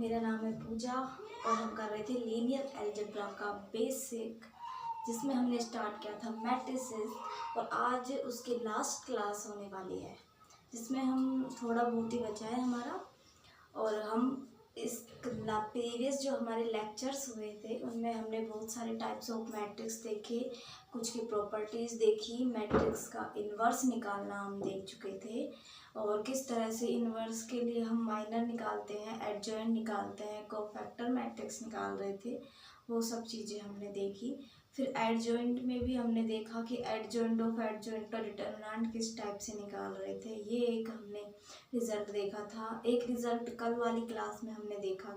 मेरा नाम है पूजा और हम कर रहे थे लीनियर अलजेब्रा का बेसिक, जिसमें हमने स्टार्ट किया था मैट्रिसेस और आज उसकी लास्ट क्लास होने वाली है, जिसमें हम थोड़ा बहुत ही बचा है हमारा। और हम इस प्रीवियस जो हमारे लेक्चर्स हुए थे उनमें हमने बहुत सारे टाइप्स ऑफ मैट्रिक्स देखे, कुछ की प्रॉपर्टीज़ देखी, मैट्रिक्स का इन्वर्स निकालना हम देख चुके थे और किस तरह से इन्वर्स के लिए हम माइनर निकालते हैं, एडजॉइंट निकालते हैं, कोफैक्टर मैट्रिक्स निकाल रहे थे, वो सब चीज़ें हमने देखी। फिर एडजॉइंट में भी हमने देखा कि एडजॉइंट ऑफ एडजॉइंट का डिटर्मिनेंट किस टाइप से निकाल रहे थे, ये एक हमने रिज़ल्ट देखा था। एक रिज़ल्ट कल वाली क्लास में हमने देखा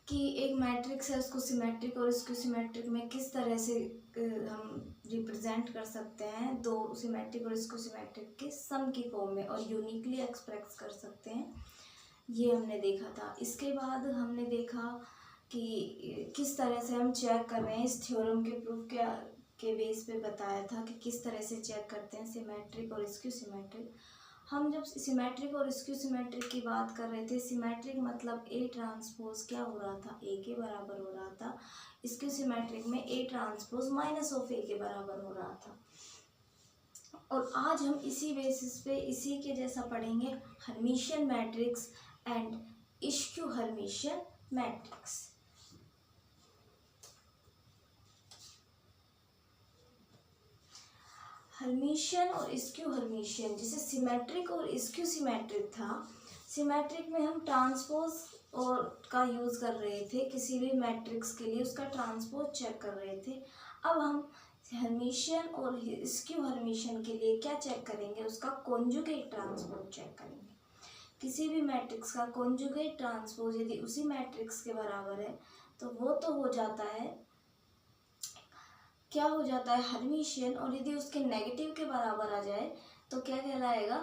कि एक मैट्रिक्स है, उसको सिमेट्रिक और इसको सिमेट्रिक में किस तरह से हम रिप्रेजेंट कर सकते हैं, दो सिमेट्रिक और इसको सिमेट्रिक के सम की फॉर्म में और यूनिकली एक्सप्रेस कर सकते हैं, ये हमने देखा था। इसके बाद हमने देखा कि किस तरह से हम चेक कर रहे हैं, इस थ्योरम के प्रूफ के बेस पे बताया था कि किस तरह से चेक करते हैं सिमेट्रिक और स्क्यू सिमेट्रिक। हम जब सिमेट्रिक और स्क्यू सिमेट्रिक की बात कर रहे थे, सिमेट्रिक मतलब ए ट्रांसपोज क्या हो रहा था, ए के बराबर हो रहा था। स्क्यू सिमेट्रिक में ए ट्रांसपोज माइनस ऑफ ए के बराबर हो रहा था। और आज हम इसी बेसिस पे इसी के जैसा पढ़ेंगे Hermitian matrix and skew Hermitian matrix. Hermitian और स्क्यू हर्मिशियन, जैसे सिमेट्रिक और स्क्यू सिमेट्रिक था, सिमेट्रिक में हम ट्रांसपोज और का यूज़ कर रहे थे, किसी भी मैट्रिक्स के लिए उसका ट्रांसपोज चेक कर रहे थे। अब हम हर्मिशियन और स्क्यू हर्मिशियन के लिए क्या चेक करेंगे, उसका कॉन्जुगेट ट्रांसपोज चेक करेंगे। किसी भी मैट्रिक्स का कॉन्जुगेट ट्रांसपोज यदि उसी मैट्रिक्स के बराबर है तो वो तो हो जाता है, क्या हो जाता है, हर्मिशियन, और यदि उसके नेगेटिव के बराबर आ जाए तो क्या कहलाएगा,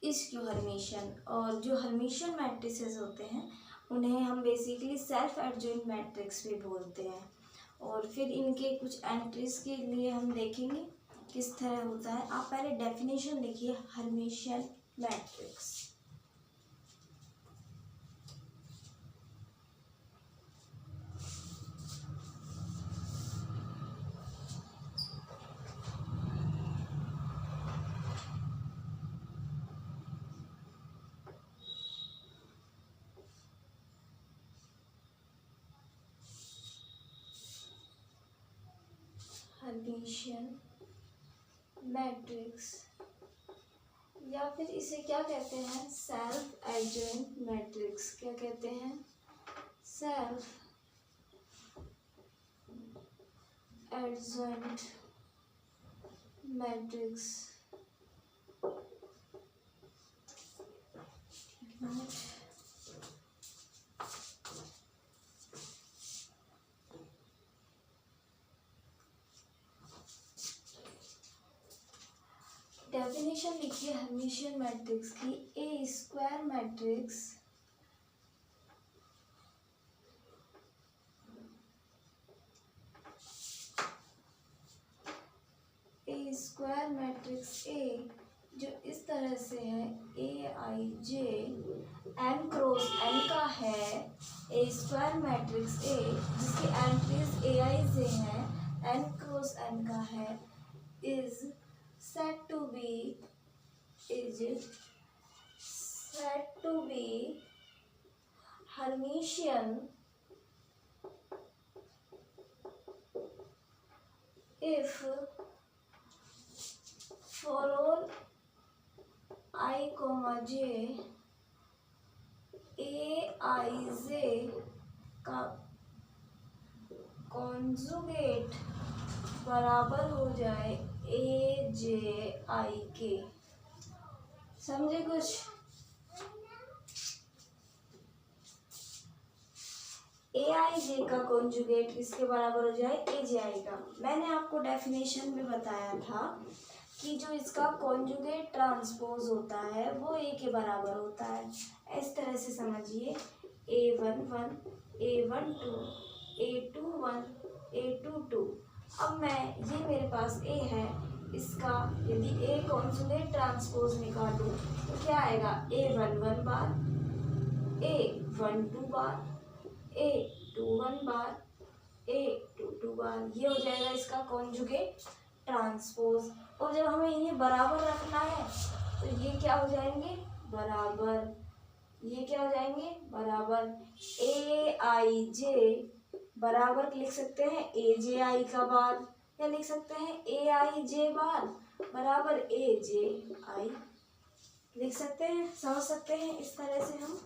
स्क्यू हर्मिशियन। और जो हर्मिशियन मैट्रिसेस होते हैं उन्हें हम बेसिकली सेल्फ एडजॉइंट मैट्रिक्स भी बोलते हैं। और फिर इनके कुछ एंट्रीज के लिए हम देखेंगे किस तरह होता है। आप पहले डेफिनेशन लिखिए हर्मिशियन मैट्रिक्स। हर्मिशियन मैट्रिक्स, या फिर इसे क्या कहते हैं, सेल्फ एडजॉइंट मैट्रिक्स। क्या कहते हैं, सेल्फ एडजॉइंट मैट्रिक्स। डेफिनेशन लिखिए हर्मिशियन मैट्रिक्स की, ए स्क्वायर मैट्रिक्स ए जो इस तरह से है, ए आई जे एन क्रॉस एन का है, ए स्क्वायर मैट्रिक्स ए जिसकी एंट्रीज ए आई जे हैं, एन क्रॉस एन का है, is said to be Hermitian if for all I, j aij का कॉन्जुगेट बराबर हो जाए ए जे आई के। समझे कुछ? ए आई जे का कॉन्जुगेट किसके बराबर हो जाए, ए जे आई का। मैंने आपको डेफिनेशन में बताया था कि जो इसका कॉन्जुगेट ट्रांसपोज होता है वो ए के बराबर होता है। इस तरह से समझिए, A11, A12, A21, A22। अब ये मेरे पास ए है, इसका यदि ए कॉन्जुगेट ट्रांसपोज निकालूं तो क्या आएगा, A11 बार A12 बार, A21 बार, A22 बार। ये हो जाएगा इसका कॉन्जुगेट ट्रांसपोज। और जब हमें इन्हें बराबर रखना है तो ये क्या हो जाएंगे, बराबर। ये क्या हो जाएंगे, बराबर। ए आई जे बराबर लिख सकते हैं ए जे आई का बार, या लिख सकते हैं ए आई जे बार बराबर ए जे आई, लिख सकते हैं, समझ सकते हैं इस तरह से हम।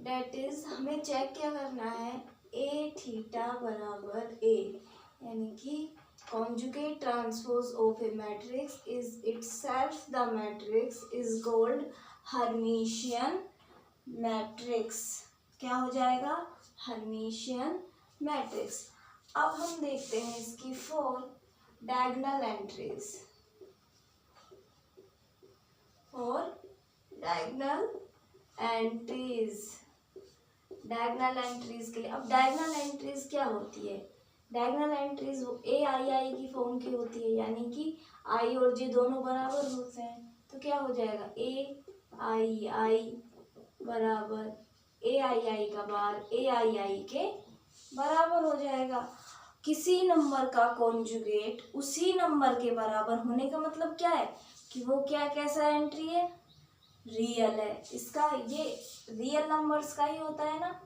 डेट इज हमें चेक क्या करना है, ए थीटा बराबर ए, यानी कि conjugate transpose of a matrix is itself the matrix is called Hermitian matrix। क्या हो जाएगा, Hermitian matrix। अब हम देखते हैं इसकी 4 diagonal entries। और diagonal entries, diagonal entries के लिए, अब diagonal entries क्या होती है, डायगोनल एंट्रीज ए आई आई की फॉर्म की होती है, यानी कि आई और जे दोनों बराबर होते हैं। तो क्या हो जाएगा, ए आई बराबर ए आई का बार ए आई के बराबर हो जाएगा। किसी नंबर का कॉन्जुगेट उसी नंबर के बराबर होने का मतलब क्या है कि वो क्या कैसा एंट्री है, रियल है। इसका ये रियल नंबर्स का ही होता है ना,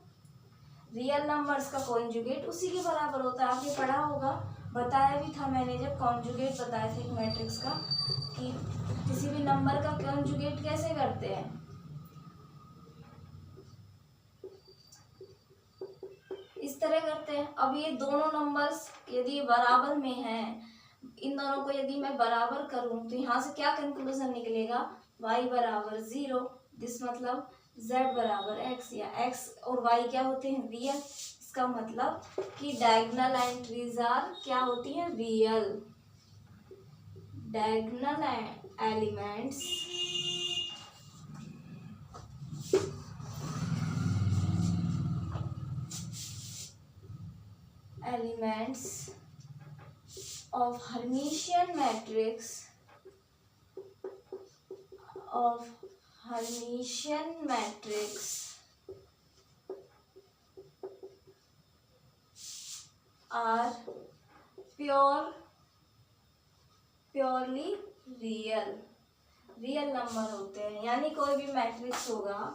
रियल नंबर्स का कॉन्जुगेट उसी के बराबर होता है। आपने पढ़ा होगा, बताया भी था मैंने जब कॉन्जुगेट बताया था एक मैट्रिक्स का, कि किसी भी नंबर का कॉन्जुगेट कैसे करते हैं। इस तरह करते हैं। अब ये दोनों नंबर्स यदि बराबर में हैं, इन दोनों को यदि मैं बराबर करूं तो यहाँ से क्या कंक्लूजन निकलेगा, y बराबर 0, दिस मतलब z बराबर x, या x और y क्या होते हैं, रियल। इसका मतलब कि डायगोनल एंट्रीज आर क्या होती हैं, real. Diagonal elements of Hermitian matrix are purely real number होते हैं। यानी कोई भी मैट्रिक्स होगा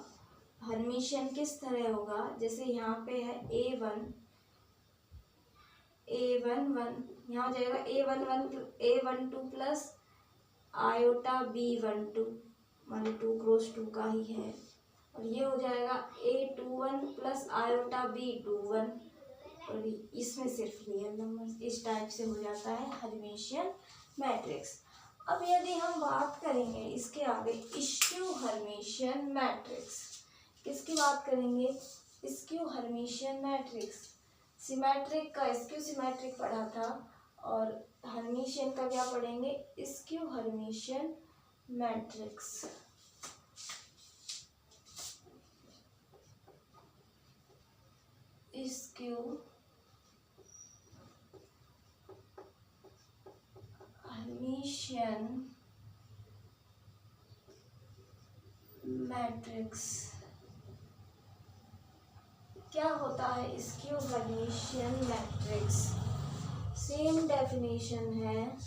हर्मिशियन किस तरह होगा, जैसे यहाँ पे है A1 यहाँ हो जाएगा A12 प्लस आयोटा B12, मान 2 क्रॉस 2 का ही है। और ये हो जाएगा A21 प्लस आयोटा B21, और इसमें सिर्फ रियल नंबर। इस टाइप से हो जाता है हर्मिशियन मैट्रिक्स। अब यदि हम बात करेंगे इसके आगे स्क्यू हर्मिशियन मैट्रिक्स, किसकी बात करेंगे, स्क्यू हर्मिशियन मैट्रिक्स। सिमेट्रिक का स्क्यू सिमेट्रिक पढ़ा था, और हर्मिशियन का क्या पढ़ेंगे, skew Hermitian matrix. Skew Hermitian matrix क्या होता है, skew Hermitian matrix same definition है।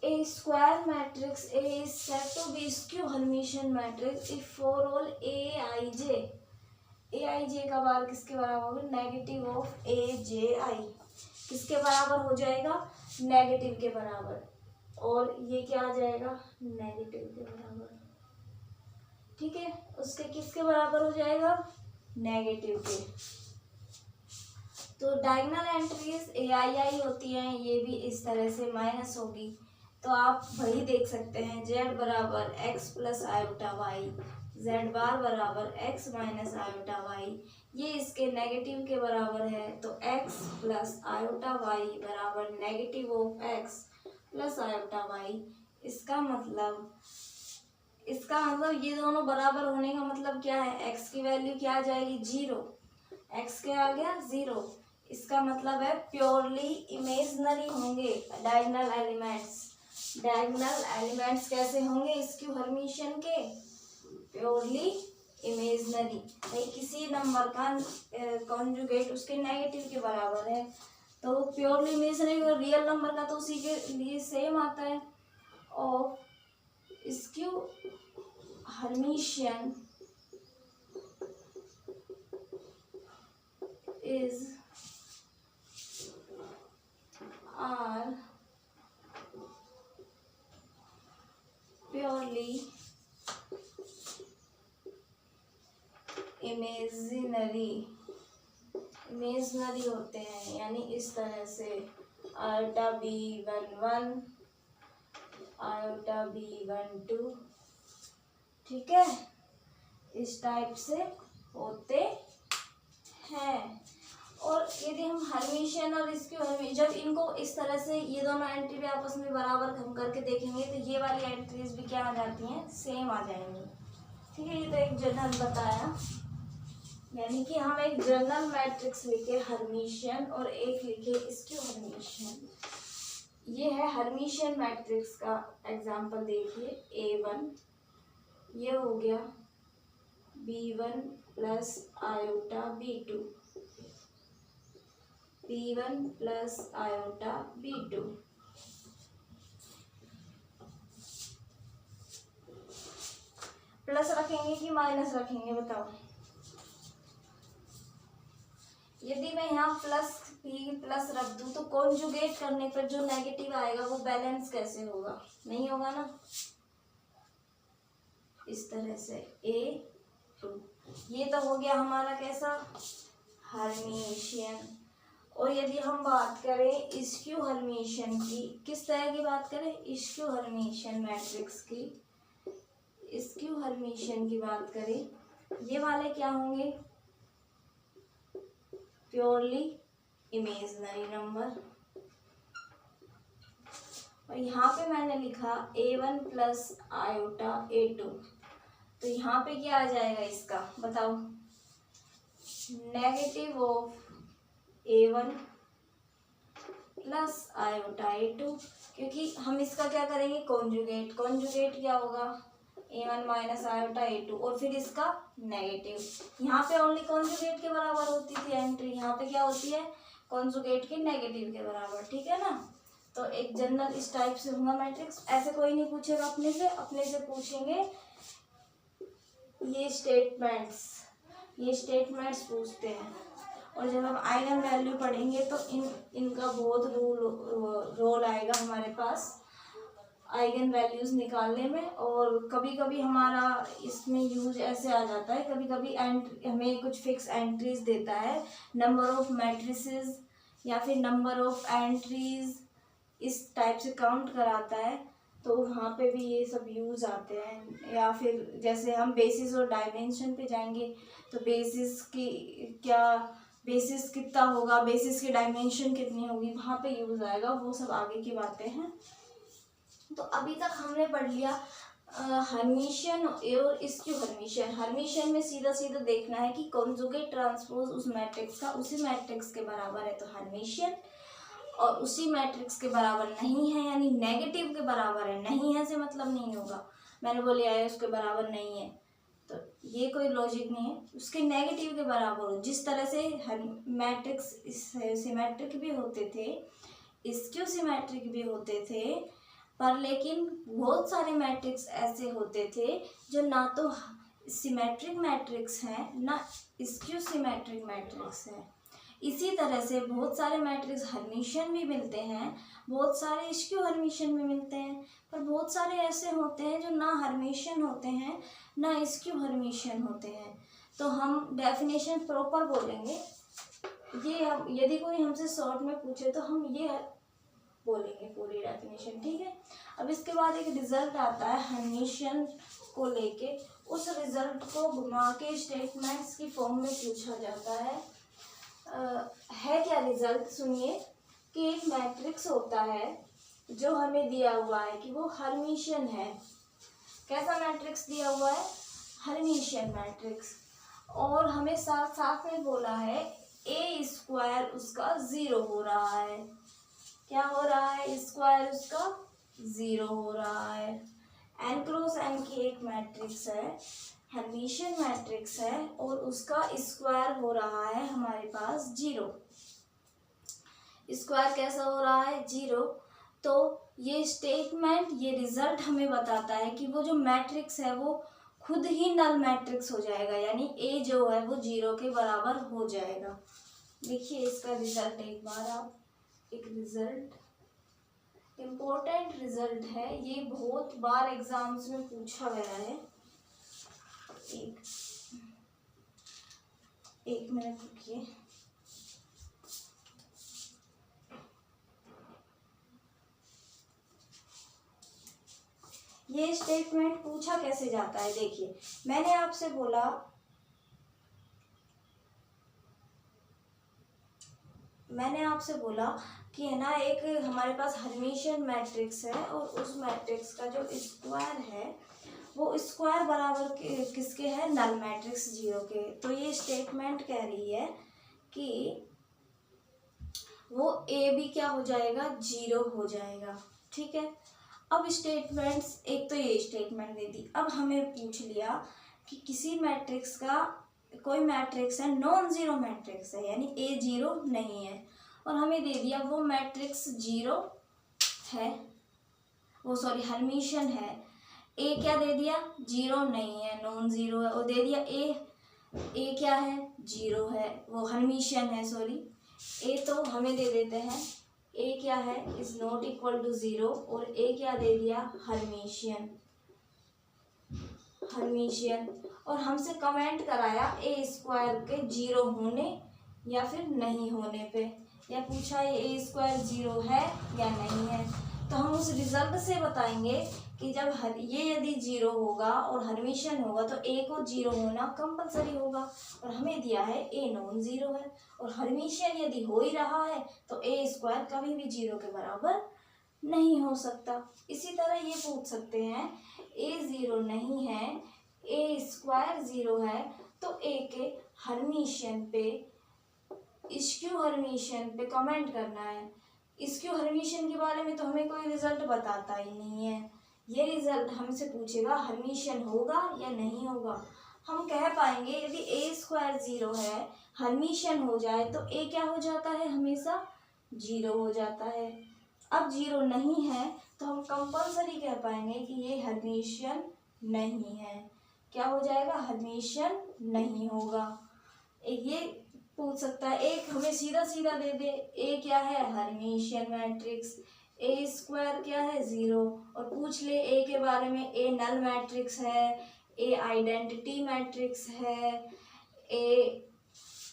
A square matrix A is said to be skew Hermitian matrix if for all Aij का बार किसके बराबर होगा, नेगेटिव ऑफ Aj। किसके बराबर हो जाएगा, नेगेटिव के बराबर, और ये क्या आ जाएगा, नेगेटिव के बराबर। ठीक है, उसके किसके बराबर हो जाएगा, नेगेटिव के। तो डायगोनल एंट्रीज ai होती हैं, ये भी इस तरह से माइनस होगी। तो आप वही देख सकते हैं, z बराबर x plus iota y, z bar बराबर x माइनस आयोटा वाई, ये इसके नेगेटिव के बराबर है। तो x प्लस आयोटा वाई बराबर negative of x plus iota y. इसका मतलब इसका मतलब ये दोनों बराबर होने का मतलब क्या है, x की वैल्यू क्या आ जाएगी 0, x क्या आ गया 0। इसका मतलब है प्योरली इमेजनरी होंगे डायगोनल एलिमेंट्स। डायगोनल एलिमेंट्स कैसे होंगे स्क्यू हर्मिशियन के, प्योरली इमेजनरी। भाई किसी नंबर का कॉन्जुगेट उसके नेगेटिव के बराबर है तो प्योरली इमेजनरी, और रियल नंबर का तो उसी के लिए सेम आता है। और skew Hermitian is are purely imaginary होते हैं, यानी इस तरह से आयोटा B11 आयोटा B12, ठीक है, इस टाइप से होते हैं। और यदि हम हर्मिशियन और इसके जब इनको इस तरह से ये दोनों एंट्री भी आपस में बराबर हम करके देखेंगे तो ये वाली एंट्रीज भी क्या आ जाती हैं, सेम आ जाएंगी। ठीक है, ये तो एक जनरल बताया, यानी कि हम एक जनरल मैट्रिक्स लिखे हर्मिशियन और एक लिखे स्क्यू हर्मिशियन। ये है हर्मिशियन मैट्रिक्स का एग्जांपल, देखिए A1, ये हो गया B1 plus iota B2, B1 plus iota B2। Plus रखेंगे कि माइनस रखेंगे बताओ। यदि मैं यहाँ प्लस रख दूँ तो कॉन्जुगेट करने पर जो नेगेटिव आएगा वो बैलेंस कैसे होगा, नहीं होगा ना। इस तरह से A2, ये तो हो गया हमारा कैसा, हर्मिशियन। और यदि हम बात करें स्क्यू हर्मिशियन की, किस तरह की बात करें, स्क्यू हर्मिशियन मैट्रिक्स की, स्क्यू हर्मिशियन की बात करें, ये वाले क्या होंगे, प्योरली इमेजनरी नंबर। और यहाँ पे मैंने लिखा A1 प्लस आयोटा A2, तो यहाँ पे क्या आ जाएगा इसका बताओ, negative of A1 plus iota A2, क्योंकि हम इसका क्या करेंगे कॉन्जुगेट। कॉन्जुगेट क्या होगा, A1 माइनस आयोटा A2 और फिर इसका नेगेटिव। यहाँ पे ओनली कॉन्जुगेट के बराबर होती थी एंट्री, यहाँ पे क्या होती है कॉन्जुगेट के नेगेटिव के बराबर, ठीक है ना। तो एक जनरल इस टाइप से होगा मैट्रिक्स। ऐसे कोई नहीं पूछेगा अपने से पूछेंगे ये स्टेटमेंट्स पूछते हैं। और जब हम आइगन वैल्यू पढ़ेंगे तो इनका बहुत रोल आएगा हमारे पास आइगन वैल्यूज निकालने में। और कभी कभी हमारा इसमें यूज ऐसे आ जाता है, कभी कभी हमें कुछ फिक्स एंट्रीज देता है, नंबर ऑफ मैट्रिसेस या फिर नंबर ऑफ एंट्रीज, इस टाइप से काउंट कराता है, तो वहाँ पे भी ये सब यूज आते हैं। या फिर जैसे हम बेसिस और डायमेंशन पे जाएंगे तो बेसिस कितना होगा, बेसिस की डायमेंशन कितनी होगी, वहाँ पे यूज आएगा, वो सब आगे की बातें हैं। तो अभी तक हमने पढ़ लिया हर्मिशियन और स्क्यू हर्मिशियन। हर्मिशियन में सीधा सीधा देखना है कि कॉन्जुगेट ट्रांसपोज उस मैट्रिक्स का उसी मैट्रिक्स के बराबर है तो हर्मिशियन, और उसी मैट्रिक्स के बराबर नहीं है यानी नेगेटिव के बराबर है, नहीं है से मतलब नहीं होगा, मैंने बोले आया उसके बराबर नहीं है तो ये कोई लॉजिक नहीं है, उसके नेगेटिव के बराबर हो। जिस तरह से मैट्रिक्स सिमेट्रिक भी होते थे, स्क्यू सिमेट्रिक भी होते थे, पर लेकिन बहुत सारे मैट्रिक्स ऐसे होते थे जो ना तो सिमेट्रिक मैट्रिक्स हैं ना स्क्यू सिमेट्रिक मैट्रिक्स हैं। इसी तरह से बहुत सारे मैट्रिक्स हर्मिशियन भी मिलते हैं, बहुत सारे स्क्यू हर्मिशियन भी मिलते हैं, पर बहुत सारे ऐसे होते हैं जो ना हर्मिशियन होते हैं ना स्क्यू हर्मिशियन होते हैं। तो हम डेफिनेशन प्रॉपर बोलेंगे, ये यदि कोई हमसे शॉर्ट में पूछे तो हम ये बोलेंगे पूरी डेफिनेशन, ठीक है। अब इसके बाद एक रिजल्ट आता है हर्मिशियन को लेके, उस रिजल्ट को घुमा के स्टेटमेंट्स की फॉर्म में पूछा जाता है। क्या रिजल्ट सुनिए कि एक मैट्रिक्स होता है जो हमें दिया हुआ है कि वो हर्मिशियन है, कैसा मैट्रिक्स दिया हुआ है, हर्मिशियन मैट्रिक्स। और हमें साथ साथ में बोला है ए स्क्वायर उसका 0 हो रहा है। क्या हो रहा है, स्क्वायर उसका 0 हो रहा है। एन क्रॉस एन की एक मैट्रिक्स है, हर्मिशियन मैट्रिक्स है, और उसका स्क्वायर हो रहा है हमारे पास 0। स्क्वायर कैसा हो रहा है, 0। तो ये स्टेटमेंट, ये रिजल्ट हमें बताता है कि वो जो मैट्रिक्स है वो खुद ही नल मैट्रिक्स हो जाएगा, यानी ए जो है वो 0 के बराबर हो जाएगा। देखिए इसका रिजल्ट एक बार आप, एक रिजल्ट, इम्पोर्टेंट रिजल्ट है ये, बहुत बार एग्जाम्स में पूछा गया है। एक मिनट रुकिए। ये स्टेटमेंट पूछा कैसे जाता है, देखिए मैंने आपसे बोला कि है ना, एक हमारे पास हर्मिशियन मैट्रिक्स है और उस मैट्रिक्स का जो स्क्वायर है वो स्क्वायर बराबर किसके है, नल मैट्रिक्स 0 के। तो ये स्टेटमेंट कह रही है कि वो ए भी क्या हो जाएगा, 0 हो जाएगा। ठीक है, अब स्टेटमेंट्स, एक तो ये स्टेटमेंट दे दी। अब हमें पूछ लिया कि किसी मैट्रिक्स का, कोई मैट्रिक्स है नॉन जीरो मैट्रिक्स है, यानी ए 0 नहीं है, और हमें दे दिया वो मैट्रिक्स 0 है, वो सॉरी हर्मिशियन है। ए क्या दे दिया, 0 नहीं है, नॉन जीरो है, और दे दिया ए क्या है, 0 है, वो हर्मिशियन है, सॉरी ए तो हमें दे देते हैं ए क्या है, इज नॉट इक्वल टू 0, और ए क्या दे दिया, हर्मिशियन। और हमसे कमेंट कराया ए स्क्वायर के 0 होने या फिर नहीं होने पे, या पूछा ये ए स्क्वायर 0 है या नहीं है। तो हम उस रिजल्ट से बताएंगे कि जब ये यदि 0 होगा और हर्मिशियन होगा तो ए को 0 होना कंपलसरी होगा, और हमें दिया है ए नॉन 0 है, और हर्मिशियन यदि हो ही रहा है तो ए स्क्वायर कभी भी 0 के बराबर नहीं हो सकता। इसी तरह ये पूछ सकते हैं ए 0 नहीं है, ए स्क्वायर 0 है, तो ए के हर्मिशियन पे, स्क्यू हर्मिशियन पे कमेंट करना है। स्क्यू हर्मिशियन के बारे में तो हमें कोई रिजल्ट बताता ही नहीं है, ये रिजल्ट हमसे पूछेगा हर्मिशियन होगा या नहीं होगा। हम कह पाएंगे यदि ए स्क्वायर 0 है, हर्मिशियन हो जाए तो ए क्या हो जाता है, हमेशा 0 हो जाता है। अब 0 नहीं है तो हम कंपलसरी कह पाएंगे कि ये हर्मिशियन नहीं है। क्या हो जाएगा, हर्मिशियन नहीं होगा। ये पूछ सकता है, एक हमें सीधा सीधा दे दे, ए क्या है, हर्मिशियन मैट्रिक्स, ए स्क्वायर क्या है, 0, और पूछ ले ए के बारे में, ए नल मैट्रिक्स है, ए आइडेंटिटी मैट्रिक्स है, ए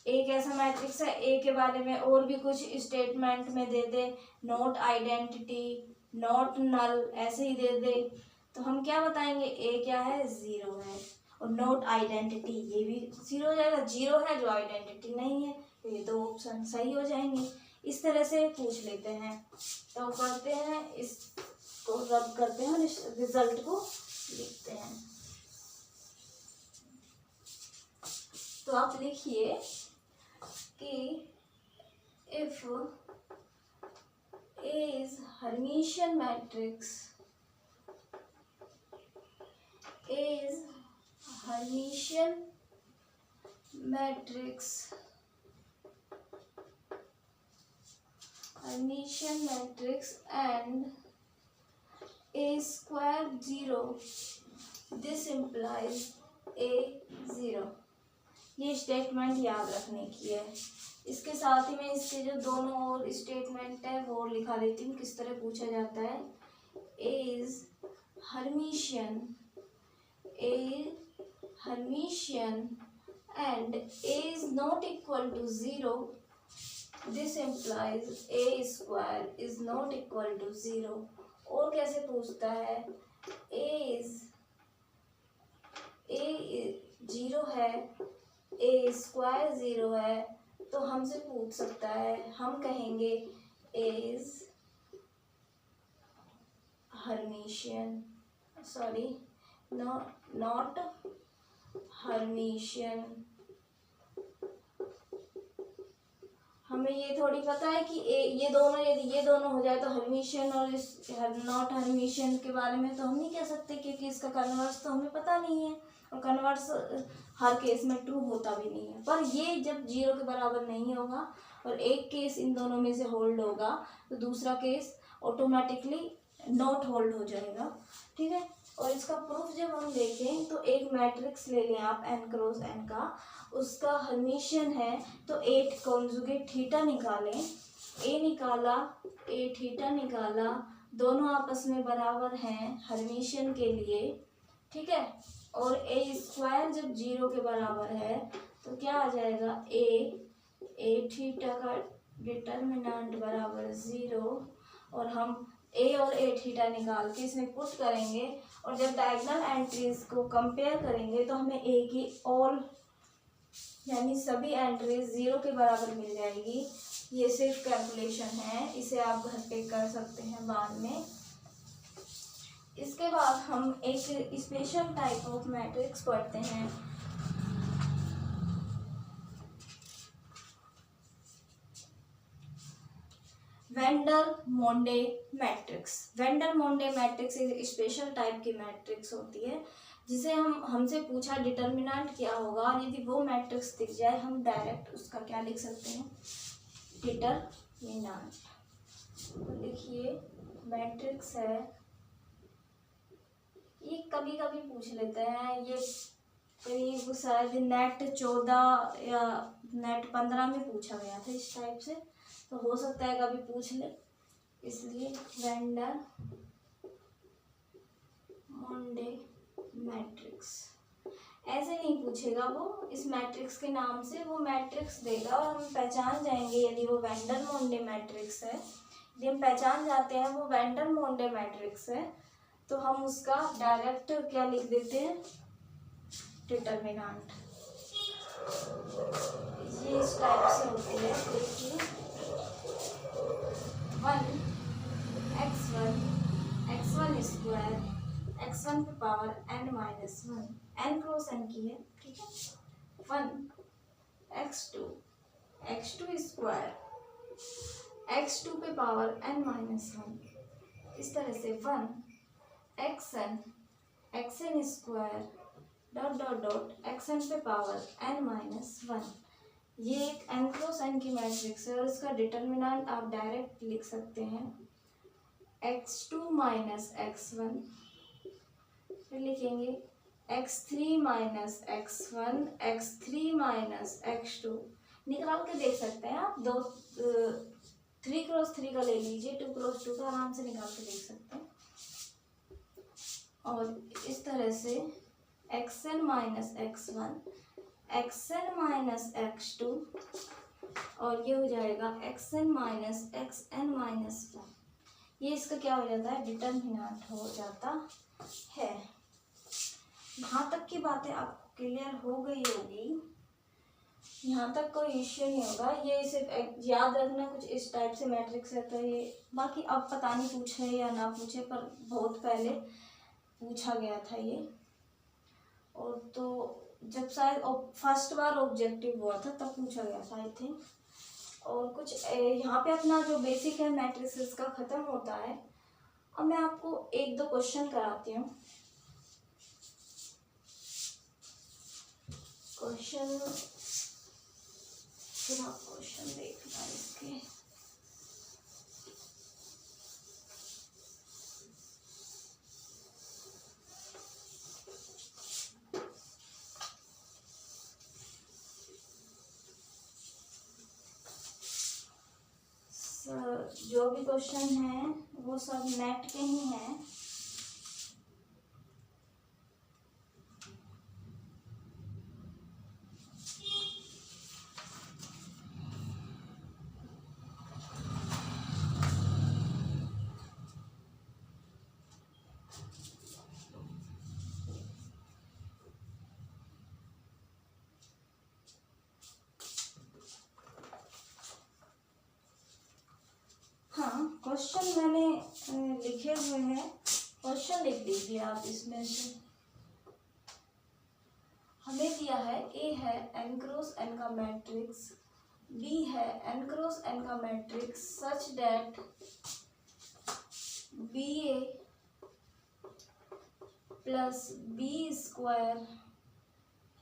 कैसा मैट्रिक्स है, ए के बारे में और भी कुछ स्टेटमेंट में दे दे, नॉट आइडेंटिटी, नॉट नल, ऐसे ही दे दे, तो हम क्या बताएंगे, ए क्या है, 0 है, और नॉट आइडेंटिटी ये भी 0 हो जाएगा, 0 है जो आइडेंटिटी नहीं है, तो ये दो ऑप्शन सही हो जाएंगे। इस तरह से पूछ लेते हैं। तो करते हैं, इसको रब करते हैं और इस रिजल्ट को लिखते हैं। तो आप लिखिए कि if A is Hermitian matrix, A is Hermitian matrix, and A square 0, this implies A 0। ये स्टेटमेंट याद रखने की है। इसके साथ ही मैं इसके जो दोनों और स्टेटमेंट है वो लिखा देती हूँ, किस तरह पूछा जाता है। A is Hermitian, and A is not equal to 0, this implies A square is not equal to 0। और कैसे पूछता है, ए 0 है, ए स्क्वायर 0 है, तो हमसे पूछ सकता है, हम कहेंगे ए इज हर्मिशियन, नॉट हर्मिशियन। हमें ये थोड़ी पता है कि ये दोनों, यदि ये दोनों हो जाए तो हर्मिशियन और इस नॉट हर्मिशियन के बारे में तो हम नहीं कह सकते, क्योंकि इसका कन्वर्स तो हमें पता नहीं है, और कन्वर्स हर केस में ट्रू होता भी नहीं है। पर ये जब 0 के बराबर नहीं होगा और एक केस इन दोनों में से होल्ड होगा तो दूसरा केस ऑटोमेटिकली नॉट होल्ड हो जाएगा। ठीक है, और इसका प्रूफ जब हम देखें तो एक मैट्रिक्स ले लें आप n क्रॉस n का, उसका हर्मिशियन है तो 8 कॉन्जुगेट थीटा निकालें, a निकाला, a थीटा निकाला, दोनों आपस में बराबर हैं हर्मिशियन के लिए। ठीक है, और a स्क्वायर जब 0 के बराबर है तो क्या आ जाएगा, a थीटा का डिटर्मिनेंट बराबर 0, और हम a और a थीटा निकाल के इसमें पुट करेंगे, और जब डायगोनल एंट्रीज को कंपेयर करेंगे तो हमें a की ऑल यानी सभी एंट्रीज 0 के बराबर मिल जाएगी। ये सिर्फ कैलकुलेशन है, इसे आप घर पे कर सकते हैं बाद में। इसके बाद हम एक स्पेशल टाइप ऑफ मैट्रिक्स पढ़ते हैं, Vandermonde matrix. Vandermonde matrix एक स्पेशल टाइप की मैट्रिक्स होती है, जिसे हमसे पूछा डिटर्मिनेंट क्या होगा, और यदि वो मैट्रिक्स दिख जाए हम डायरेक्ट उसका क्या लिख सकते हैं, डिटर्मिनेंट। तो देखिए मैट्रिक्स है, ये कभी कभी पूछ लेते हैं, ये करीब शायद नेट 14 या नेट 15 में पूछा गया था इस टाइप से, तो हो सकता है कभी पूछ ले, इसलिए वेंडर मोंडे मैट्रिक्स। ऐसे नहीं पूछेगा वो, इस मैट्रिक्स के नाम से वो मैट्रिक्स देगा और हम पहचान जाएंगे यदि वो वेंडर मोंडे मैट्रिक्स है। यदि हम पहचान जाते हैं वो वेंडर मोंडे मैट्रिक्स है तो हम उसका डायरेक्ट क्या लिख देते हैं, डिटर्मिनेंट। ये इस टाइप से होती है, देखिए 1 x1 स्क्वायर x1 पे power n minus 1, n cross n की है। ठीक है, 1 x2 स्क्वायर x2 पे पावर n माइनस 1, इस तरह से 1 xn square dot dot dot xn पे पावर n माइनस 1। ये एक n क्रॉस n की मैट्रिक्स है और इसका डिटर्मिनेंट आप डायरेक्ट लिख सकते हैं x2 माइनस x1, फिर लिखेंगे x3 minus x1, x3 minus x2। निकाल के देख सकते हैं आप, 3 क्रॉस 3 का ले लीजिए, 2 क्रॉस 2 का आराम से निकाल के देख सकते हैं। और इस तरह से xn minus x1, xn minus x2, और ये हो जाएगा xn माइनस xn माइनस 1। ये इसका क्या हो जाता है, डिटर्मिनेंट हो जाता है। यहाँ तक की बातें आपको क्लियर हो गई होगी, यहाँ तक कोई इश्यू नहीं होगा। ये सिर्फ याद रखना कुछ इस टाइप से मैट्रिक्स है, तो ये बाकी अब पता नहीं पूछे या ना पूछे, पर बहुत पहले पूछा गया था ये। और तो जब शायद फर्स्ट बार ऑब्जेक्टिव हुआ था तब पूछा गया था आई थिंक। और कुछ यहाँ पे अपना जो बेसिक है मैट्रिसेस का ख़त्म होता है। अब मैं आपको 1-2 क्वेश्चन कराती हूँ। क्वेश्चन, फिर आप क्वेश्चन देखना इसके। जो भी क्वेश्चन हैं वो सब नेट के ही हैं। क्वेश्चन मैंने लिखे हुए हैं, क्वेश्चन लिख दीजिए आप इसमें से। ए है n क्रॉस n का मैट्रिक्स, बी है n क्रॉस n का matrix such that B A plus B square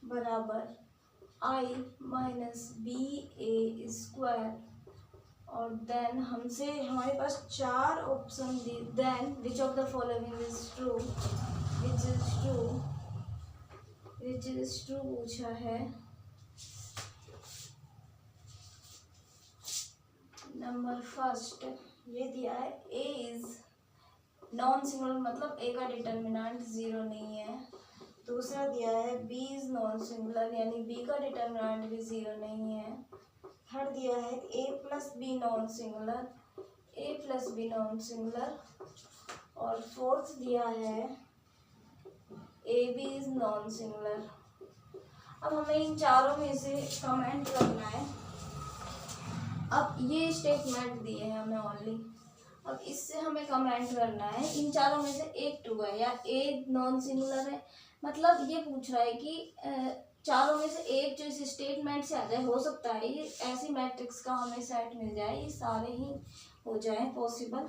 बराबर I minus B A square, और देन हमसे हमारे पास 4 ऑप्शन दी, then which of the following is true, which is true पूछा है। नंबर फर्स्ट ये दिया है ए इज नॉन सिंगुलर, मतलब ए का डिटर्मिनेंट 0 नहीं है। दूसरा दिया है बी इज नॉन सिंगुलर, यानी बी का डिटर्मिनेंट भी 0 नहीं है। थर्ड दिया है A plus B non singular, A plus B non singular, और फोर्थ दिया है A B is non singular. अब हमें इन चारों में से कमेंट करना है। अब ये स्टेटमेंट दिए हैं हमें ओनली, अब इससे हमें कमेंट करना है इन चारों में से एक ट्रू है या ए नॉन सिंगुलर है। मतलब ये पूछ रहा है कि चारों में से एक जो इस स्टेटमेंट से आ जाए, हो सकता है ये ऐसी मैट्रिक्स का हमें सेट मिल जाए, ये सारे ही हो जाए पॉसिबल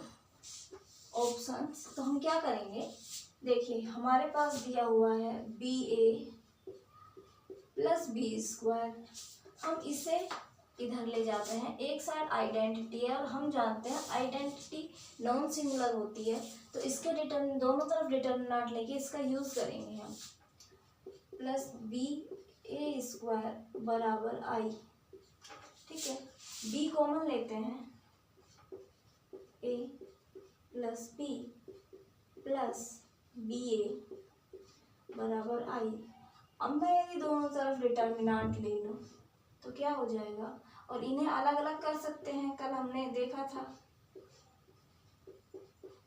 ऑप्शंस। तो हम क्या करेंगे, देखिए हमारे पास दिया हुआ है B A plus B square, हम इसे इधर ले जाते हैं। एक साइड आइडेंटिटी है और हम जानते हैं आइडेंटिटी नॉन सिंगुलर होती है, तो इसके दोनों तरफ डिटर्मिनेंट लेके इसका यूज़ करेंगे हम। प्लस बी ए स्क्वायर बराबर आई, ठीक है। बी कॉमन लेते हैं, ए प्लस बी प्लस बी ए बराबर आई। अब मैं यदि दोनों तरफ डिटर्मिनेंट ले लूँ तो क्या हो जाएगा, और इन्हें अलग अलग कर सकते हैं, कल हमने देखा था।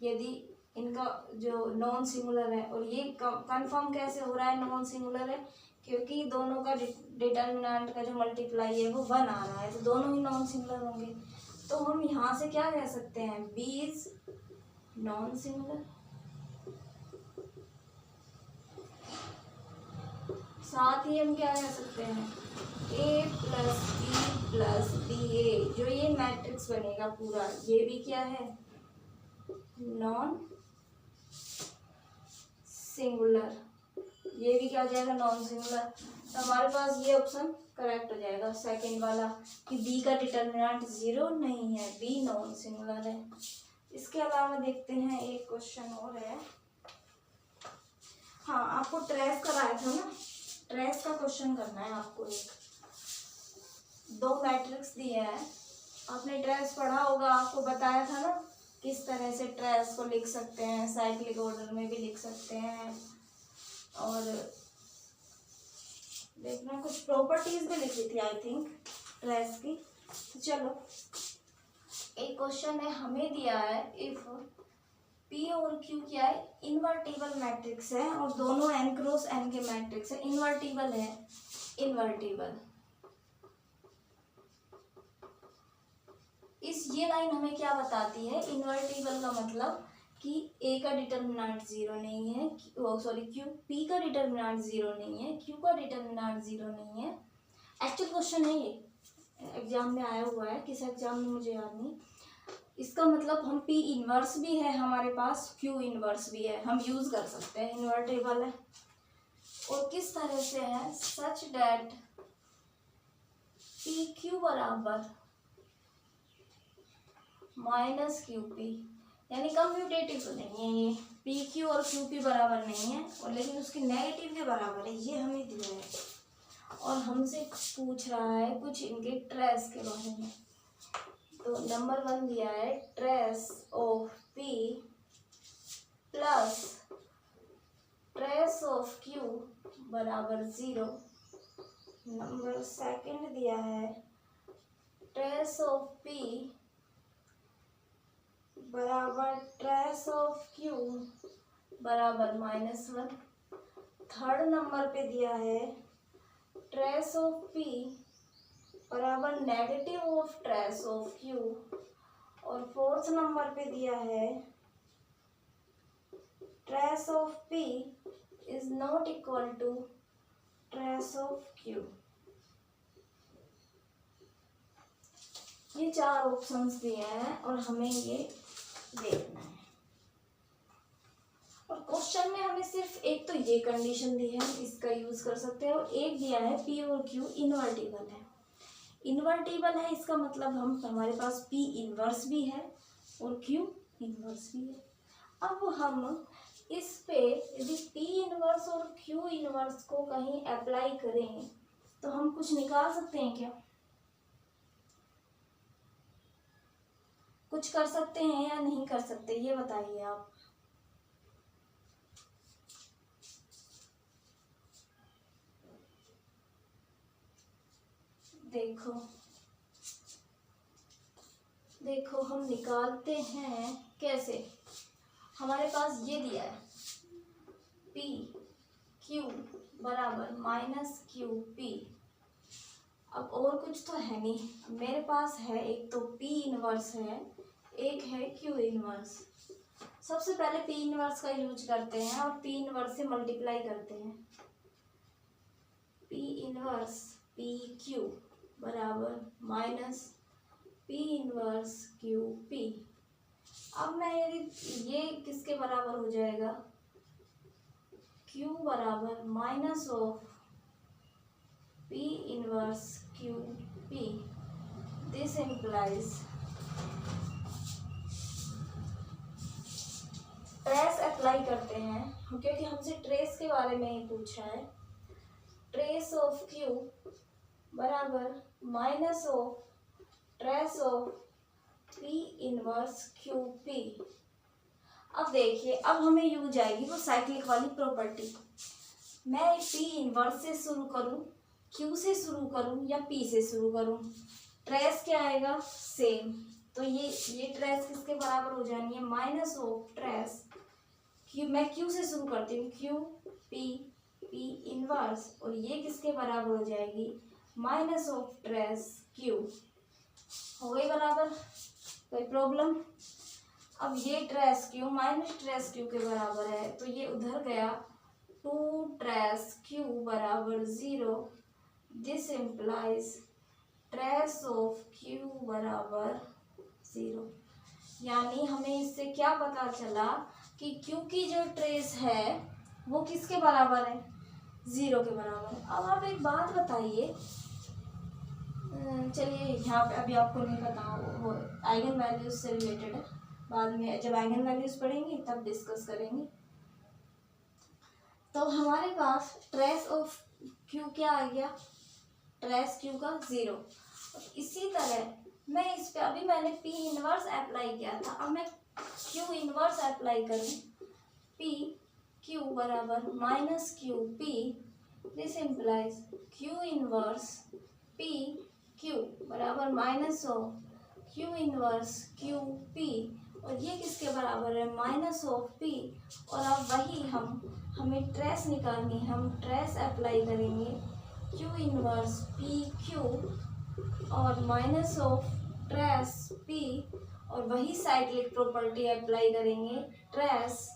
यदि इनका जो नॉन सिंगुलर है, और ये कंफर्म कैसे हो रहा है नॉन सिंगुलर है, क्योंकि दोनों का डिटर्मिनेंट का जो मल्टीप्लाई है वो 1 आ रहा है, तो दोनों ही नॉन सिंगुलर होंगे। तो हम यहाँ से क्या कह सकते हैं, बी इज नॉन सिंगुलर। साथ ही हम क्या कह सकते हैं, ए प्लस बी ए, जो ये मैट्रिक्स बनेगा पूरा, ये भी क्या है, नॉन सिंगुलर। ये भी क्या हो जाएगा, नॉन सिंगुलर। तो हमारे पास ये ऑप्शन करेक्ट हो जाएगा, सेकंड वाला, कि बी का डिटर्मिनेंट 0 नहीं है, बी नॉन सिंगुलर है। इसके अलावा देखते हैं एक क्वेश्चन और है। हाँ, आपको ट्रेस कराया था ना, ट्रेस का क्वेश्चन करना है आपको। एक 2 मैट्रिक्स दिए हैं, आपने ट्रेस पढ़ा होगा, आपको बताया था ना किस तरह से ट्रेस को लिख सकते हैं, साइक्लिक ऑर्डर में भी लिख सकते हैं, और देखना कुछ प्रॉपर्टीज भी लिखी थी आई थिंक ट्रेस की। चलो एक क्वेश्चन है, हमें दिया है इफ पी और क्यू क्या है, इन्वर्टिबल मैट्रिक्स है, और दोनों n क्रॉस n के मैट्रिक्स है, इन्वर्टिबल है, इन्वर्टिबल। ये लाइन हमें क्या बताती है, इन्वर्टिबल का मतलब कि ए का डिटर्मिनेंट 0 नहीं है, क्यू पी का डिटर्मिनेंट 0 नहीं है, क्यू का डिटर्मिनेंट 0 नहीं है। एक्चुअल क्वेश्चन है, ये एग्जाम में आया हुआ है, किस एग्जाम में मुझे याद नहीं। इसका मतलब हम पी इनवर्स भी है हमारे पास, क्यू इनवर्स भी है, हम यूज कर सकते हैं, इन्वर्टेबल है। और किस तरह से है, सच डैट पी क्यू बराबर माइनस क्यू पी, यानी कम्यूटेटिव तो नहीं है ये, पी क्यू और क्यू पी बराबर नहीं है, और लेकिन उसके नेगेटिव के बराबर है, ये हमें दिया है। और हमसे पूछ रहा है कुछ इनके ट्रेस के बारे में। तो नंबर 1 दिया है trace of P plus trace of Q बराबर 0। नंबर 2 दिया है ट्रेस ऑफ पी बराबर ट्रेस ऑफ क्यू बराबर -1। थर्ड नंबर पे दिया है ट्रेस ऑफ पी बराबर negative of trace of Q, और फोर्थ नंबर पे दिया है trace of P is not equal to trace of Q. ये 4 ऑप्शंस दिए हैं और हमें ये देखना है। और क्वेश्चन में हमें सिर्फ एक तो ये कंडीशन दी है, इसका यूज कर सकते हैं, और एक दिया है पी और क्यू इन्वर्टिबल है। इन्वर्टिबल है इसका मतलब हमारे पास पी इनवर्स भी है और क्यू इनवर्स भी है। अब हम इस पे यदि पी इनवर्स और क्यू इनवर्स को कहीं अप्लाई करें तो हम कुछ निकाल सकते हैं क्या? कुछ कर सकते हैं या नहीं कर सकते, ये बताइए आप। देखो हम निकालते हैं कैसे। हमारे पास ये दिया है पी क्यू बराबर माइनस क्यू पी। अब और कुछ तो है नहीं, मेरे पास है एक तो पी इनवर्स है, एक है क्यू इनवर्स। सबसे पहले पी इनवर्स का यूज करते हैं और पी इनवर्स से मल्टीप्लाई करते हैं। पी इनवर्स पी क्यू बराबर minus P inverse Q P. अब मैं यदि ये किसके बराबर हो जाएगा, Q बराबर minus of P inverse Q P. This implies trace apply करते हैं क्योंकि हमसे ट्रेस के बारे में ही पूछा है। ट्रेस ऑफ Q बराबर minus of trace of P inverse Q P. अब देखिए, अब हमें यूज आएगी वो साइक्लिक वाली प्रॉपर्टी। मैं P इनवर्स से शुरू करूं, Q से शुरू करूं या P से शुरू करूं, ट्रेस क्या आएगा, सेम। तो ये ट्रेस किसके बराबर हो जानी है, माइनस ऑफ ट्रेस Q। मैं Q से शुरू करती हूँ, Q P इनवर्स, और ये किसके बराबर हो जाएगी, माइनस ऑफ ट्रेस Q। हो गई बराबर, कोई प्रॉब्लम? अब ये trace Q minus trace Q के बराबर है तो ये उधर गया, 2 ट्रेस Q बराबर 0। This implies trace of Q बराबर 0। यानी हमें इससे क्या पता चला कि Q की जो ट्रेस है वो किसके बराबर है, 0 के बराबर। अब आप एक बात बताइए, चलिए यहाँ पे अभी आपको नहीं पता, वो आइगन वैल्यूज से रिलेटेड है, बाद में जब आइगन वैल्यूज पढ़ेंगे तब डिस्कस करेंगे। तो हमारे पास ट्रेस ऑफ Q क्या आ गया, ट्रेस Q का 0। इसी तरह मैं इस पे अभी मैंने P इनवर्स अप्लाई किया था, अब मैं Q इनवर्स अप्लाई करूँ, P Q बराबर minus Q P. This implies Q inverse P Q बराबर minus of Q inverse Q P, और ये किसके बराबर है, माइनस ऑफ P। और अब वही हमें ट्रेस निकालनी है, हम ट्रेस अप्लाई करेंगे, Q इनवर्स P Q और माइनस ऑफ ट्रेस P, और वही साइक्लिक प्रॉपर्टी अप्लाई करेंगे, trace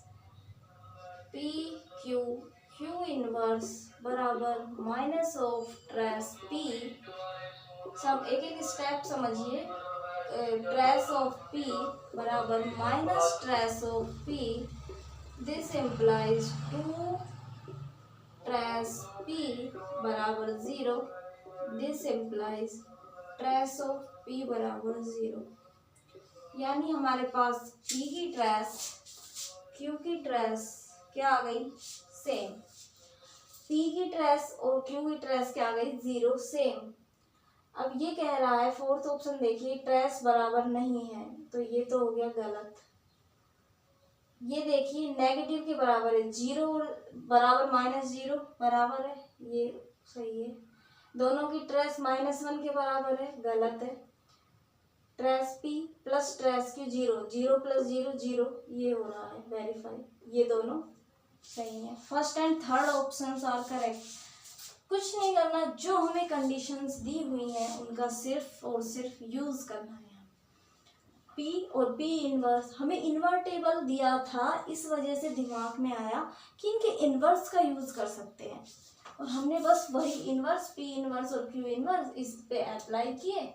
P Q Q inverse बराबर माइनस ऑफ ट्रेस P। सब एक एक स्टेप समझिए। ट्रेस ऑफ P बराबर minus trace of P। This implies 2 trace P बराबर 0। This implies trace of P बराबर 0। यानी हमारे पास P की ट्रेस Q की ट्रेस क्या आ गई, सेम। P की ट्रेस और Q की ट्रेस क्या आ गई, 0, सेम। अब ये कह रहा है फोर्थ ऑप्शन देखिए, ट्रेस बराबर नहीं है, तो ये तो हो गया गलत। ये देखिए नेगेटिव के बराबर है, 0 बराबर माइनस 0 बराबर है, ये सही है। दोनों की ट्रेस -1 के बराबर है, गलत है। Trace P plus trace Q 0, 0 plus 0 0, ये हो रहा है वेरीफाई, ये दोनों सही है। First and third options are correct. कुछ नहीं करना, जो हमें कंडीशंस दी हुई हैं उनका सिर्फ और सिर्फ यूज करना है। P और P इनवर्स हमें इन्वर्टेबल दिया था, इस वजह से दिमाग में आया कि इनके इनवर्स का यूज कर सकते हैं। और हमने बस वही इन्वर्स पी इन्वर्स और क्यू इन्वर्स इस पे अप्लाई किए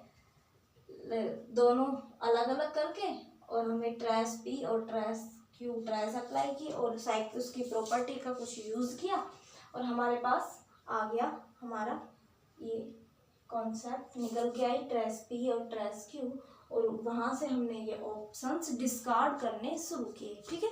दोनों अलग अलग करके, और हमें ट्रेस पी और ट्रेस क्यू ट्रेस अप्लाई की और साइक उसकी प्रॉपर्टी का कुछ यूज़ किया और हमारे पास आ गया हमारा ये कॉन्सेप्ट निकल के आई ट्रेस पी और ट्रेस क्यू, और वहाँ से हमने ये ऑप्शंस डिस्कार्ड करने शुरू किए। ठीक है,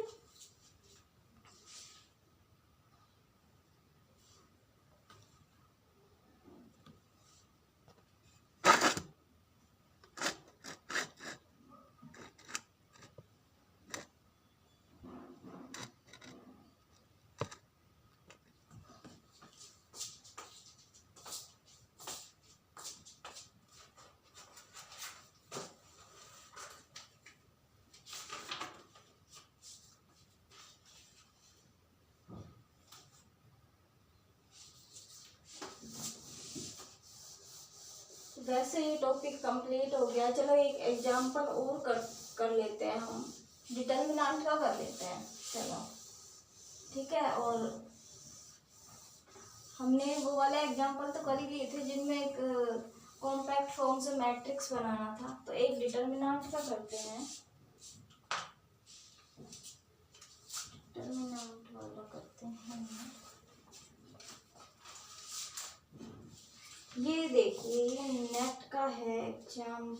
वैसे ये टॉपिक कंप्लीट हो गया। चलो एक एग्जांपल और कर लेते हैं, हम डिटर्मिनेंट का कर लेते हैं। चलो ठीक है, और हमने वो वाले एग्जांपल तो कर ही लिए थे जिनमें एक कॉम्पैक्ट फॉर्म से मैट्रिक्स बनाना था, तो एक डिटर्मिनेंट का करते हैं। डिटर्मिनेंट वाला करते हैं। ये देखिए ये नेट का है एग्जाम,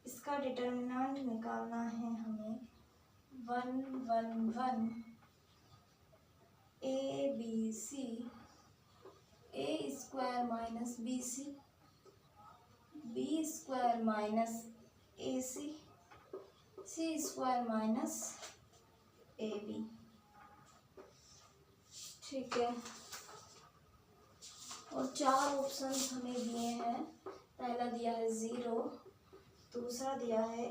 इसका डिटर्मिनेंट निकालना है हमें 1 1 1 A B C A square minus B square minus A C square minus A B. ठीक है, और चार ऑप्शन हमें दिए हैं। पहला दिया है 0, दूसरा दिया है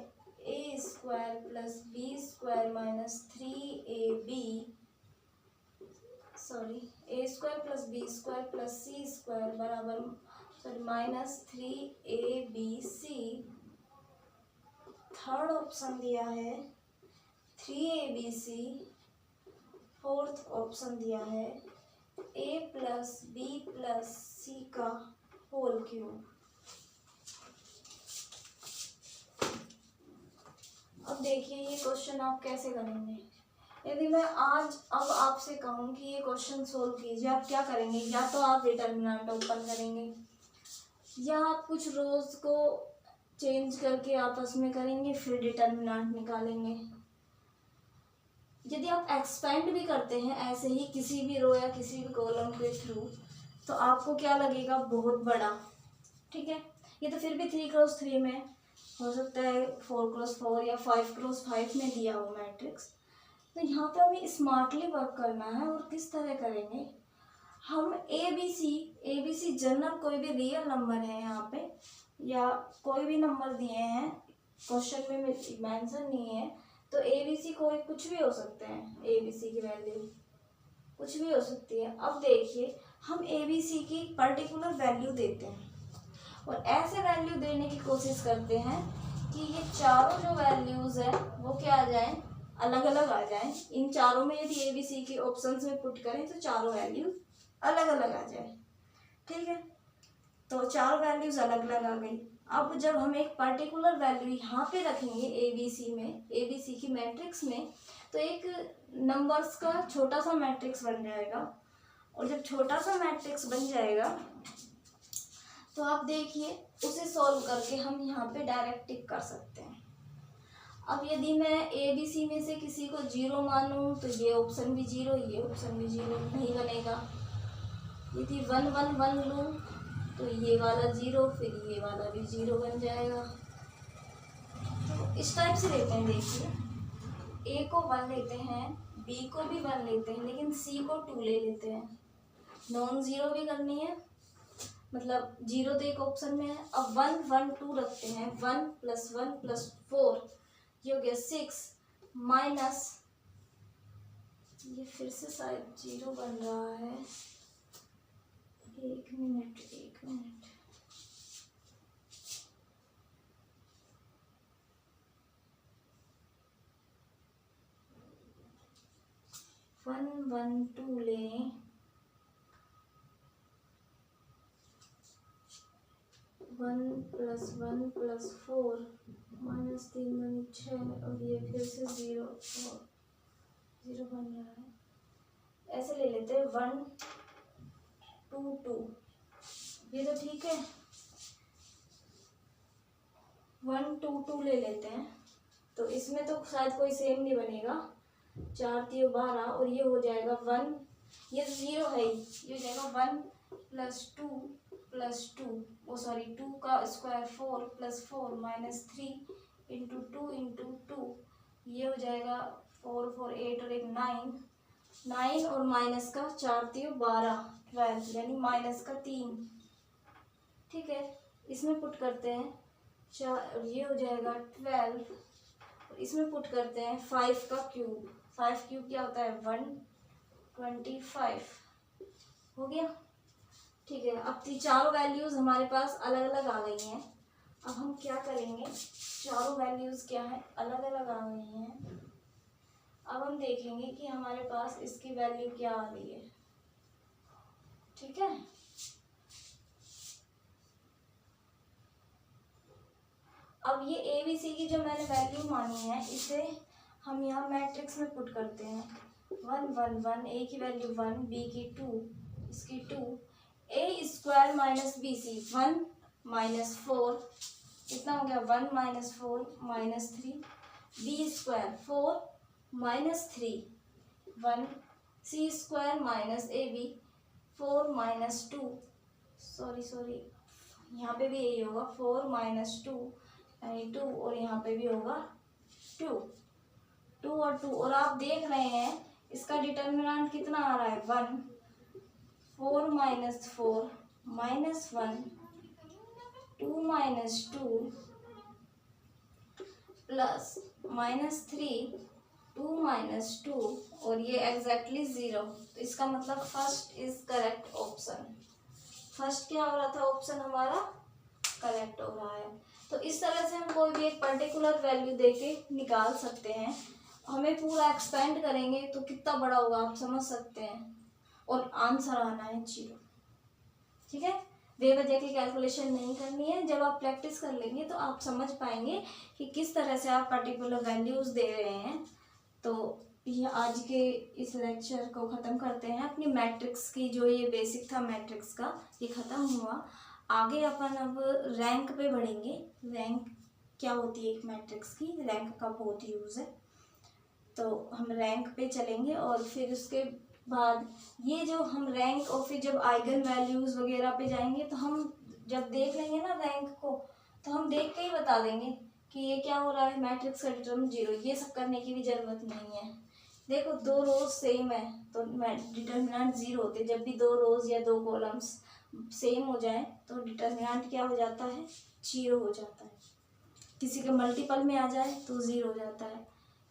A square plus B square minus 3ab, sorry A square plus B square plus C square बराबर sorry minus 3abc। Third option दिया है 3abc। फोर्थ ऑप्शन दिया है a plus B plus C का होल क्यूब। अब देखिए ये question आप कैसे करेंगे। यदि मैं आज अब आपसे कहूँ कि ये क्वेश्चन सोल्व कीजिए, आप क्या करेंगे? या तो आप डिटर्मिनेंट ओपन करेंगे, या आप कुछ रोज को चेंज करके आपस में करेंगे, फिर डिटर्मिनेंट निकालेंगे। यदि आप एक्सपेंड भी करते हैं ऐसे ही किसी भी रो या किसी भी कॉलम के थ्रू, तो आपको क्या लगेगा? बहुत बड़ा। ठीक है, ये तो फिर भी 3x3 में हो सकता है, 4x4 या 5x5 में दिया हो मैट्रिक्स। तो यहाँ पे हमें स्मार्टली वर्क करना है। और किस तरह करेंगे? हम ए बी सी जनरल कोई भी रियल नंबर है यहाँ पे, या कोई भी नंबर दिए हैं क्वेश्चन में मेंशन नहीं है, तो ए बी सी कोई कुछ भी हो सकते हैं। ए बी सी की वैल्यू कुछ भी हो सकती है। अब देखिए हम ए बी सी की पर्टिकुलर वैल्यू देते हैं और ऐसे वैल्यू देने की कोशिश करते हैं कि ये चारों जो वैल्यूज़ है वो क्या आ जाएं? अलग अलग आ जाएं। इन चारों में यदि ए बी सी के ऑप्शंस में पुट करें तो चारों वैल्यूज अलग अलग आ जाए। ठीक है, तो चारों वैल्यूज अलग अलग आ गई। अब जब हम एक पर्टिकुलर वैल्यू यहाँ पे रखेंगे ए बी सी में, ए बी सी की मैट्रिक्स में, तो एक नंबर्स का छोटा सा मैट्रिक्स बन जाएगा। और जब छोटा सा मैट्रिक्स बन जाएगा तो आप देखिए उसे सॉल्व करके हम यहाँ पे डायरेक्ट टिक कर सकते हैं। अब यदि मैं ए बी सी में से किसी को 0 मानूं तो ये ऑप्शन भी 0, ये ऑप्शन भी 0 नहीं बनेगा। यदि 1 1 1 लूँ तो ये वाला 0, फिर ये वाला भी 0 बन जाएगा। तो इस टाइप से लेते हैं। देखिए ए को 1 लेते हैं, बी को भी 1 लेते हैं, लेकिन सी को 2 ले लेते हैं। नॉन ज़ीरो भी करनी है, मतलब 0 तो एक ऑप्शन में है। अब 1 1 2 रखते हैं। 1 + 1 + 4 ये हो गया 6 माइनस, ये फिर से शायद 0 बन रहा है। एक मिनट 1 2 लें, 1 + 1 + 4 -3 बनी 6 और ये फिर से 0 और 0 बन रहा है। ऐसे ले लेते हैं 1 2 2, ये तो ठीक है। 1 2 2 ले लेते हैं, तो इसमें तो शायद कोई सेम नहीं बनेगा। 4 3 12 और ये हो जाएगा 1, ये 0 है ही, ये हो जाएगा 1 + 2 + 2, ओ सॉरी 2 का स्क्वायर 4 + 4 -3 × 2 × 2, ये हो जाएगा 4 4 8 और एक 9, 9 और माइनस का 4 3 12 12 यानी माइनस का 3। ठीक है, इसमें पुट करते हैं 4, ये हो जाएगा 12, इसमें पुट करते हैं 5 का क्यूब। 5 क्यूब क्या होता है 125, हो गया। ठीक है, अब चारों वैल्यूज़ हमारे पास अलग अलग आ गई हैं। अब हम क्या करेंगे, चारों वैल्यूज़ क्या है अलग अलग आ गई हैं। अब हम देखेंगे कि हमारे पास इसकी वैल्यू क्या आ रही है। ठीक है, अब ये ABC की जो मैंने वैल्यू मानी है, इसे हम यहाँ मैट्रिक्स में पुट करते हैं। 1 1 1, A की वैल्यू 1, B की 2, इसकी 2, A² - BC 1 - 4, कितना हो गया 1 - 4 -3, B² 4 - 3 1, C² - AB 4 - 2, सॉरी यहाँ पे भी यही होगा 4 - 2 यानी 2, और यहाँ पे भी होगा 2 2 और 2, और आप देख रहे हैं इसका डिटर्मिनेंट कितना आ रहा है 1, 4 - 4 -1 2 - 2 प्लस -3 2 - 2 और ये एग्जैक्टली 0। तो इसका मतलब first is correct option. First क्या हो रहा था ऑप्शन हमारा करेक्ट हो रहा है। तो इस तरह से हम कोई भी एक पर्टिकुलर वैल्यू देके निकाल सकते हैं। हमें पूरा एक्सपेंड करेंगे तो कितना बड़ा होगा आप समझ सकते हैं, और आंसर आना है 0। ठीक है, बेवजह की कैलकुलेशन नहीं करनी है। जब आप प्रैक्टिस कर लेंगे तो आप समझ पाएंगे कि किस तरह से आप पर्टिकुलर वैल्यूज़ दे रहे हैं। तो ये आज के इस लेक्चर को ख़त्म करते हैं। अपनी मैट्रिक्स की जो ये बेसिक था मैट्रिक्स का, ये ख़त्म हुआ। आगे अपन अब रैंक पे बढ़ेंगे। रैंक क्या होती है एक मैट्रिक्स की, रैंक का बहुत यूज़ है, तो हम रैंक पे चलेंगे। और फिर उसके बाद ये जो हम रैंक, और फिर जब आइगन वैल्यूज़ वगैरह पे जाएंगे तो हम जब देख लेंगे ना रैंक को, तो हम देख के ही बता देंगे कि ये क्या हो रहा है, मैट्रिक्स का डिटर्मिनेंट 0। ये सब करने की भी ज़रूरत नहीं है। देखो 2 रोज सेम है तो डिटर्मिनेंट 0 होते। जब भी 2 रोज या 2 कॉलम्स सेम हो जाए तो डिटर्मिनेंट क्या हो जाता है 0 हो जाता है। किसी के मल्टीपल में आ जाए तो 0 हो जाता है।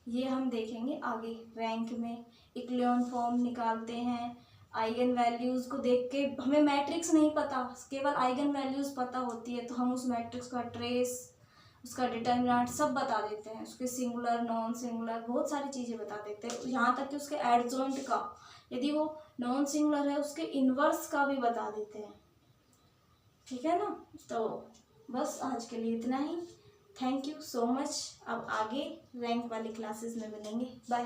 ये हम देखेंगे आगे। रैंक में इक्लियन फॉर्म निकालते हैं। आइगन वैल्यूज़ को देख के, हमें मैट्रिक्स नहीं पता, केवल आइगन वैल्यूज़ पता होती है, तो हम उस मैट्रिक्स का ट्रेस, उसका डिटर्मिनेंट सब बता देते हैं। उसके सिंगुलर नॉन सिंगुलर बहुत सारी चीज़ें बता देते हैं, यहाँ तक कि उसके एडजॉइंट का, यदि वो नॉन सिंगुलर है उसके इन्वर्स का भी बता देते हैं। ठीक है ना, तो बस आज के लिए इतना ही। Thank you so much. अब आगे रैंक वाली क्लासेस में मिलेंगे। बाय।